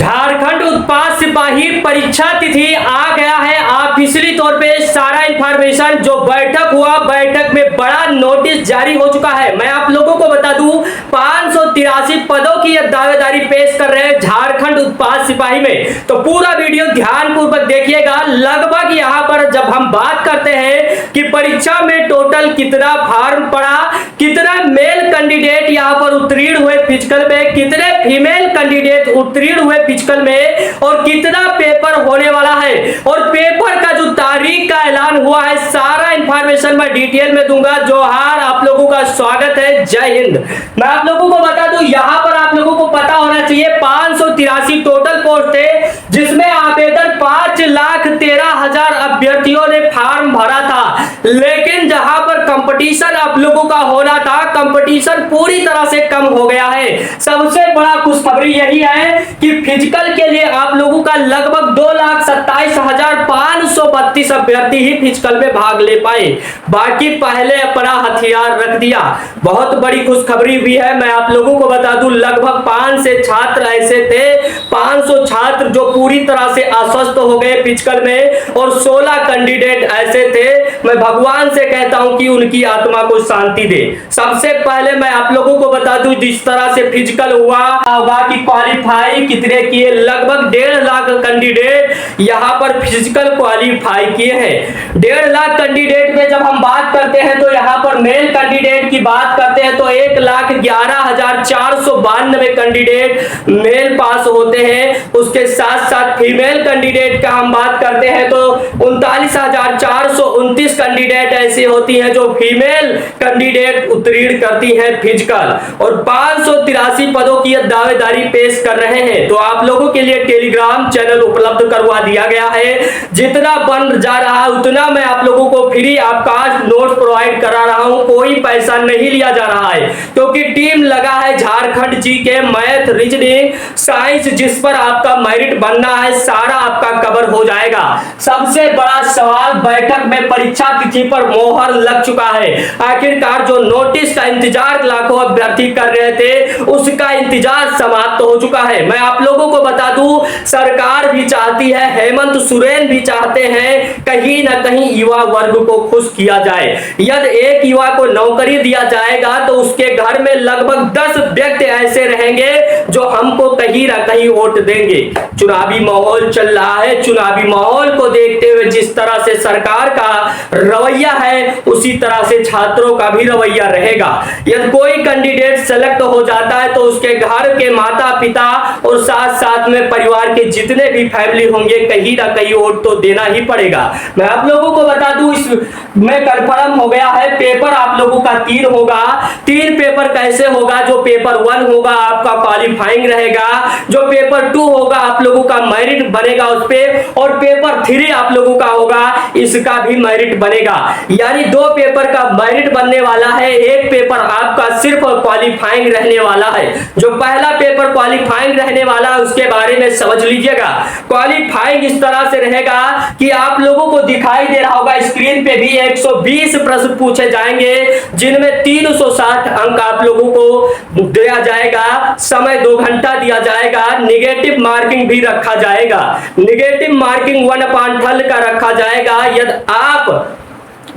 झारखंड उत्पाद सिपाही परीक्षा तिथि आ गया है ऑफिशियली तौर पे सारा इंफॉर्मेशन जो बैठक हुआ, बैठक में बड़ा नोटिस जारी हो चुका है। मैं आप लोगों को बता दूं 583 पदों की दावेदारी पेश कर रहे हैं झारखंड उत्पाद सिपाही में। तो पूरा वीडियो ध्यानपूर्वक देखिएगा। लगभग यहाँ पर जब हम बात करते हैं कि परीक्षा में टोटल कितना फॉर्म पड़ा, कितना मेल कैंडिडेट यहाँ पर उत्तीर्ण हुए फिजिकल में, कितने फीमेल कैंडिडेट उत्तीर्ण हुए फिजिकल में और कितना पेपर होने वाला है और पेपर का जो तारीख का ऐलान हुआ है, सारा इंफॉर्मेशन मैं डिटेल में दूंगा। जोहार, आप लोगों का स्वागत है। जय हिंद। मैं आप लोगों को बता दूं, यहां पर आप लोगों को पता होना चाहिए 583 टोटल पोस्ट है, जिसमें आवेदन 5,13,000 अभ्यर्थियों ने फॉर्म भरा था। लेकिन जहां पर कंपटीशन आप लोगों का होना था, कंपटीशन पूरी तरह से कम हो गया है। सबसे बड़ा खुशखबरी यही है कि फिजिकल के लिए आप लोगों का लगभग 2,27,532 अभ्यर्थी ही फिजिकल में भाग ले पाए, बाकी पहले अपना हथियार रख दिया। बहुत बड़ी खुशखबरी भी है। मैं आप लोगों को बता दूं लगभग 500 छात्र ऐसे थे, 500 छात्र जो पूरी तरह से अस्वस्थ हो गए फिजिकल में और 16 कैंडिडेट ऐसे थे। मैं भगवान से कहता हूं कि उनकी आत्मा को शांति दे। सबसे पहले मैं आप लोगों को बता दूं जिस तरह से फिजिकल हुआ होगा कि क्वालिफाई कितने किए, लगभग 1.5 लाख कैंडिडेट यहाँ पर फिजिकल क्वालिफाई किए हैं। 1.5 लाख कैंडिडेट में जब हम बात करते हैं तो यहाँ पर मेल कैंडिडेट की बात करते हैं तो 1,11,492 कैंडिडेट मेल पास होते हैं। उसके साथ साथ फीमेल कैंडिडेट का हम बात करते हैं तो 39,429 कैंडिडेट ऐसी होती हैं जो फीमेल कैंडिडेट उत्तीर्ण करती हैं फिजिकल, और 583 पदों की दावेदारी पेश कर रहे हैं। तो आप लोगों के लिए टेलीग्राम चैनल उपलब्ध करवा दिया गया है। जितना बन जा रहा है उतना मैं आप लोगों को फ्री आपका नोट्स प्रोवाइड करा रहा हूं, कोई पैसा नहीं लिया जा रहा है, क्योंकि टीम लगा है Jharkhand GK, math, reasoning, science, जिस पर आपका मेरिट बनना है सारा आपका कवर हो जाएगा। सबसे बड़ा सवाल, बैठक में परीक्षा तिथि पर मोहर लग चुका है। आखिरकार जो नोटिस का इंतजार लाखों अभ्यर्थी कर रहे थे उसका इंतजार समाप्त हो चुका है। मैं आप लोगों को बता दूं सरकार भी चाहती है, हेमंत सोरेन भी चाहते हैं कहीं ना कहीं युवा वर्ग को खुश किया जाए। यदि एक युवा को नौकरी दिया जाएगा तो उसके घर में लगभग 10 व्यक्ति ऐसे रहेंगे जो हमको कहीं ना कहीं वोट देंगे। चुनावी माहौल चल रहा है, चुनावी माहौल को देखते हुए जिस तरह से सरकार का रवैया है उसी तरह से छात्रों का भी रवैया रहेगा। यदि कोई कैंडिडेट सेलेक्ट हो जाता है तो उसके घर के माता पिता और साथ साथ में परिवार के जितने भी फैमिली होंगे कहीं ना कहीं वोट तो देना ही पड़ेगा। मैं आप लोगों को बता दूं इसमें कंफर्म हो गया है, पेपर आप लोगों का 3 होगा। 3 पेपर कैसे होगा? जो पेपर 1 होगा आपका क्वालिफाइंग रहेगा, जो पेपर 2 होगा आप लोगों का मेरिट बनेगा उस पे, और पेपर 3 आप लोगों का होगा, इसका भी मेरिट बनेगा। यानी 2 पेपर का मेरिट बनने वाला है, एक पेपर आपका सिर्फ क्वालिफाइंग रहने वाला है। जो पहला पेपर क्वालिफाइंग रहने वाला है उसके बारे में समझ लीजिएगा। क्वालिफाइंग इस तरह से रहेगा कि आप लोगों को दिखाई दे रहा होगा स्क्रीन पे भी 120 प्रश्न पूछे जाएंगे, जिनमें 360 अंक आप लोगों को दिया जाएगा। समय 2 घंटा दिया जाएगा। निगेटिव मार्किंग भी रखा जाएगा। निगेटिव मार्किंग 1/12 का रखा जाएगा। यदि आप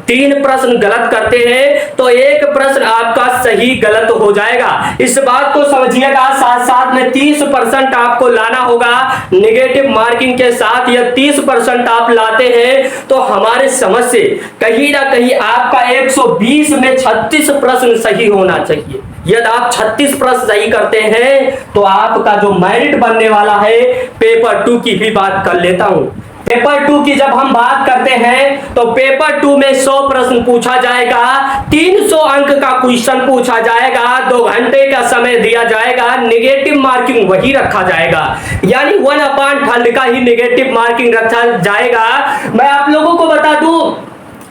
3 प्रश्न गलत करते हैं तो 1 प्रश्न आपका सही गलत हो जाएगा। इस बात को समझिएगा। साथ साथ में 30% आपको लाना होगा निगेटिव मार्किंग के साथ। यह 30% आप लाते हैं तो हमारे समझ से कहीं ना कहीं आपका 120 में 36 प्रश्न सही होना चाहिए। यदि आप 36 प्रश्न सही करते हैं तो आपका जो मेरिट बनने वाला है, पेपर 2 की भी बात कर लेता हूं। पेपर 2 की जब हम बात करते हैं तो पेपर 2 में 100 प्रश्न पूछा जाएगा, 300 अंक का क्वेश्चन पूछा जाएगा, 2 घंटे का समय दिया जाएगा। निगेटिव मार्किंग वही रखा जाएगा, यानी 1/12 का ही निगेटिव मार्किंग रखा जाएगा। मैं आप लोगों को बता दूं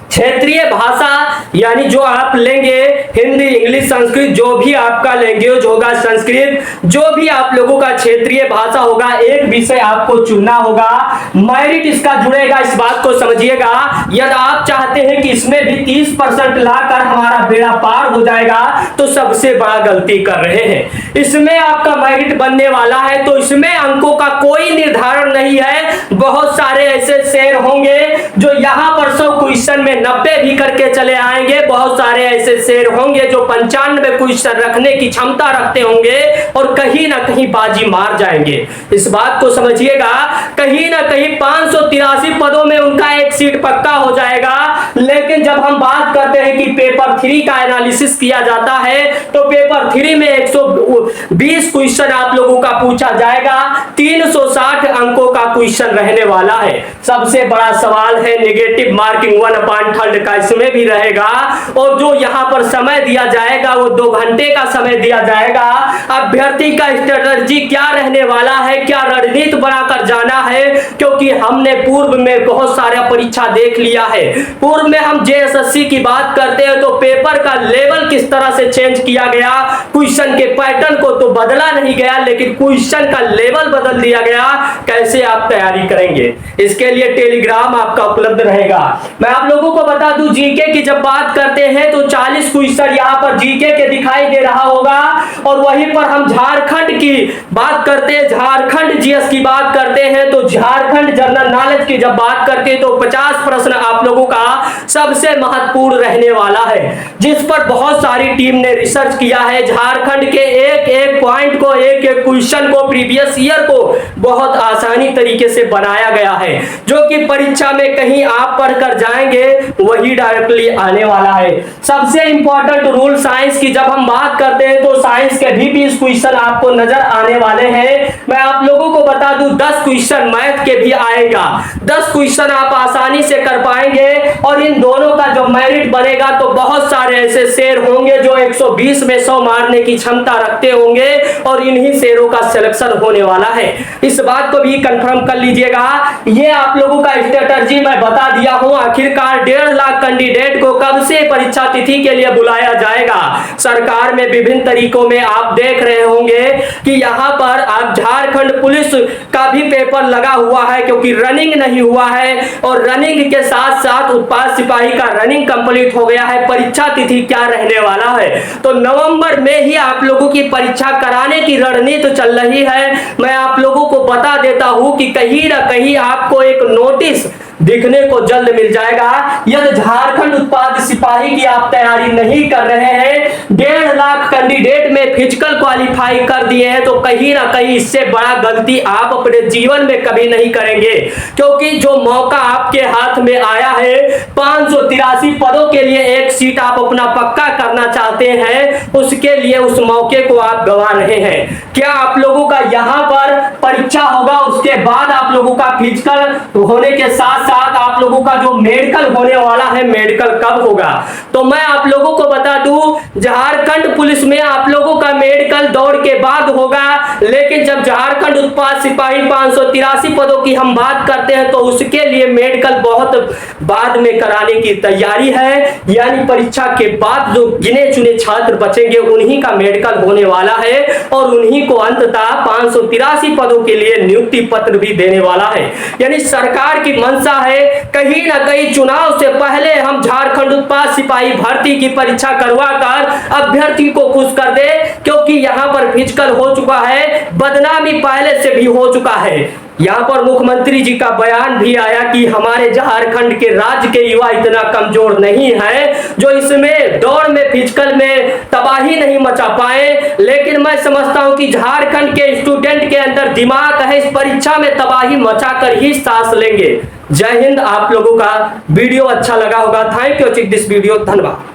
क्षेत्रीय भाषा यानी जो आप लेंगे, हिंदी, इंग्लिश, संस्कृत, जो भी आपका लैंग्वेज होगा, संस्कृत, जो भी आप लोगों का क्षेत्रीय भाषा होगा, एक विषय आपको चुनना होगा। मेरिट इसका जुड़ेगा, इस बात को समझिएगा। यदि आप चाहते हैं कि इसमें भी 30% लाकर हमारा बेड़ा पार हो जाएगा तो सबसे बड़ा गलती कर रहे हैं। इसमें आपका मेरिट बनने वाला है तो इसमें अंकों का कोई निर्धारण नहीं है। बहुत सारे ऐसे शेर होंगे जो यहाँ पर 100 क्वेश्चन में 90 भी करके चले आएंगे। बहुत सारे ऐसे शेर होंगे जो 95 क्वेश्चन रखने की क्षमता रखते होंगे और कहीं ना कहीं बाजी मार जाएंगे। इस बात को समझिएगा, कहीं ना कहीं 583 पदों में उनका एक सीट पक्का हो जाएगा। लेकिन जब हम बात करते हैं कि पेपर 3 का एनालिसिस किया जाता है तो पेपर 3 में 120 क्वेश्चन आप लोगों का पूछा जाएगा, 360 अंकों का क्वेश्चन रहने वाला है। सबसे बड़ा सवाल है नेगेटिव मार्किंग 1/3 का, इसमें भी रहेगा। और जो यहां पर समय दिया जाएगा वो 2 घंटे का समय दिया जाएगा। अभ्यर्थी का स्ट्रेटजी क्या रहने वाला है, क्या रणनीति बनाकर जाना है, क्योंकि हमने पूर्व में बहुत सारा परीक्षा देख लिया है। पूर्व में हम जेएसएससी की बात करते हैं तो पेपर का लेवल किस तरह से चेंज किया गया, क्वेश्चन के पैटर्न को तो बदला नहीं गया लेकिन क्वेश्चन का लेवल बदल दिया गया। कैसे आप तैयारी करेंगे, इसके लिए टेलीग्राम आपका उपलब्ध रहेगा। मैं आप लोगों को बता दूं, जीके की जब बात करते हैं तो 40 क्वेश्चन यहाँ पर जीके के दिखाई दे रहा होगा। और वहीं पर हम झारखंड की बात करते हैं, झारखंड जीएस की बात करते हैं तो झारखंड जनरल नॉलेज की जब बात करते हैं तो 50 प्रश्न आप लोगों का सबसे महत्वपूर्ण रहने वाला है, जिस पर बहुत सारी टीम ने रिसर्च किया है। झारखंड के एक एक पॉइंट को, एक एक क्वेश्चन को, प्रीवियस ईयर को बहुत आसानी तरीके से बनाया गया है, जो कि परीक्षा में कहीं आप पढ़कर जाएंगे वही डायरेक्टली आने वाला है। सबसे इंपॉर्टेंट रूल साइंस की जब हम बात करते हैं तो साइंस के भी 20 क्वेश्चन आपको नजर आने वाले हैं। मैं आप लोगों को बता दूं 10 क्वेश्चन मैथ के भी आएगा। 10 क्वेश्चन आप आसानी से कर पाएंगे और इन दोनों का जो मेरिट बनेगा तो बहुत सारे ऐसे शेर होंगे जो 120 में 100 मारने की क्षमता रखते होंगे और इन्हीं शेरों का सिलेक्शन होने वाला है। इस बात को भी कंफर्म कर लीजिएगा। ये आप लोगों का स्ट्रेटजी मैं बता दिया हूं। आखिरकार 1.5 लाख कैंडिडेट को कब से परीक्षा तिथि के लिए बुलाया जाएगा। सरकार में विभिन्न तरीकों में आप देख रहे होंगे कि यहाँ पर आप झारखंड पुलिस का भी पेपर लगा हुआ है, क्योंकि रनिंग नहीं हुआ है और रनिंग के साथ साथ उत्पाद सिपाही का रनिंग कंप्लीट हो गया है। परीक्षा तिथि क्या रहने वाला है तो नवंबर में ही आप लोगों की परीक्षा कराने की रणनीति चल रही है। मैं आप लोगों को बता देता हूं कि कहीं ना कहीं आपको एक नोटिस दिखने को जल्द मिल जाएगा। यदि झारखंड उत्पाद सिपाही की आप तैयारी नहीं कर रहे हैं, 1.5 लाख कैंडिडेट में फिजिकल क्वालिफाई कर दिए हैं, तो कहीं ना कहीं इससे बड़ा गलती आप अपने जीवन में कभी नहीं करेंगे, क्योंकि जो मौका आपके हाथ में आया है 583 पदों के लिए एक सीट आप अपना पक्का करना चाहते हैं, उसके लिए उस मौके को आप गवा रहे हैं। क्या आप लोगों का यहाँ पर परीक्षा होगा, उसके बाद आप लोगों का फिजिकल होने के साथ साथ आप लोगों का जो मेडिकल होने वाला है, मेडिकल कब होगा तो मैं आप लोगों को बता दूं झारखंड पुलिस में आप लोगों का मेडिकल दौड़ के बाद होगा। लेकिन जब झारखंड उत्पाद सिपाही 583 पदों की हम बात करते हैं तो उसके लिए मेडिकल बहुत बाद में कराने की तैयारी है। यानी परीक्षा के बाद जो गिने चुने छात्र बचेंगे उन्हीं का मेडिकल होने वाला है और उन्हीं को अंततः 583 पदों के लिए नियुक्ति पत्र भी देने वाला है। यानी सरकार की मंशा है कहीं ना कहीं चुनाव से पहले हम झारखंड उत्पाद सिपाही भर्ती की परीक्षा करवा कर अभ्यर्थी को खुश कर दे, क्योंकि यहाँ पर फिजिकल हो चुका है, बदनामी पहले से भी हो चुका है। यहाँ पर मुख्यमंत्री जी का बयान भी आया कि हमारे झारखंड के राज्य के युवा इतना कमजोर नहीं है जो इसमें दौड़ में फिजिकल में तबाही नहीं मचा पाए। लेकिन मैं समझता हूं कि झारखंड के स्टूडेंट के अंदर दिमाग है, इस परीक्षा में तबाही मचाकर ही सांस लेंगे। जय हिंद। आप लोगों का वीडियो अच्छा लगा होगा। Thank you this video. धन्यवाद।